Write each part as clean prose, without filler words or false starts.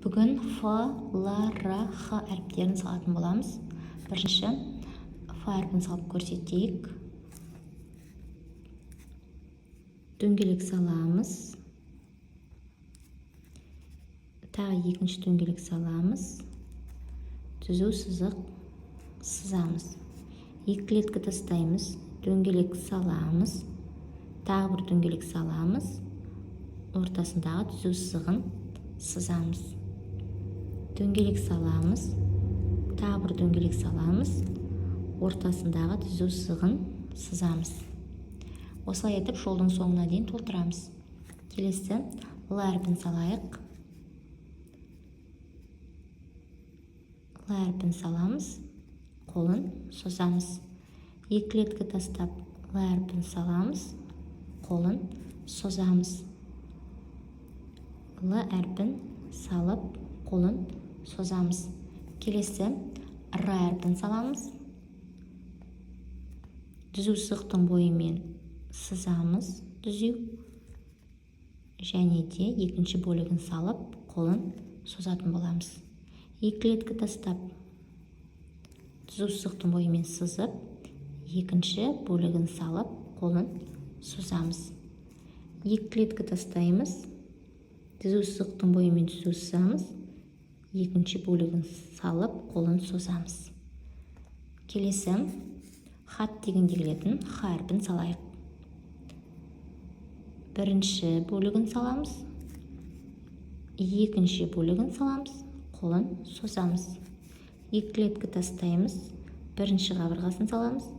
Бүгін Ф, Л, Р, Х әріптерін салатын боламыз. Бірінші Ф әріпін салып көрсетейік. Дөңгелек саламыз. Тағы екінші дөңгелек саламыз. Түзу сызық сызамыз. Екі клетка тастаймыз. Дөңгелек саламыз. Тағы бір дөңгелек саламыз. Ортасындағы түзу сызығын сызамыз. Дөңгелек саламыз. Тағы бір дөңгелек саламыз. Ортасындағы түзу сызығын сызамыз. Осылай етіп жолдың соңына дейін толтырамыз. Келесі Л әріпін салайық. Л әріпін саламыз. Қолын созамыз. Екі клетка тастап Л әріпін саламыз. Қолын созамыз. Л әріпін салып, қолын созамыз. Келесі Р әріпін саламыз. Түзу сызықтың бойымен сызамыз. Түзеу. Және де екінші бөлігін салып, қолын созатын боламыз. Екі клетка тастап, түзу сызықтың бойымен сызып, екінші бөлігін салып, қолын созамыз. Екі клетка тастаймыз. Түзу сызықтың бойымен түзу сызамыз. Екінші бөлігін салып, қолын созамыз. Келесі хат дегенде келетін Х әріпін салайық. Бірінші бөлігін саламыз. Екінші бөлігін саламыз. Қолын созамыз. Екі клетка тастаймыз. Бірінші қабырғасын саламыз.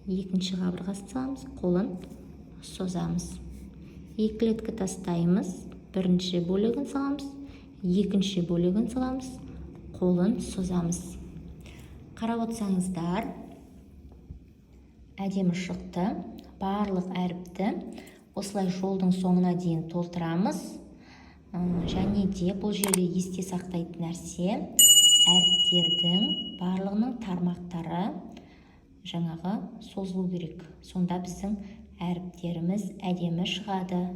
Екінші қабырғасын саламыз. Қолын созамыз. Екі клетка тастаймыз. Бірінші бөлігін саламыз. Екінші бөлігін саламыз. Қолын созамыз. Қарап отырсаңыздар, әдемі шықты. Барлық әріпті осылай жолдың соңына дейін толтырамыз. Және де бұл жерде есте сақтайтын нәрсе, әріптердің барлығының тармақтары жаңағы созылу керек. Сонда біздің әріптеріміз әдемі шығады.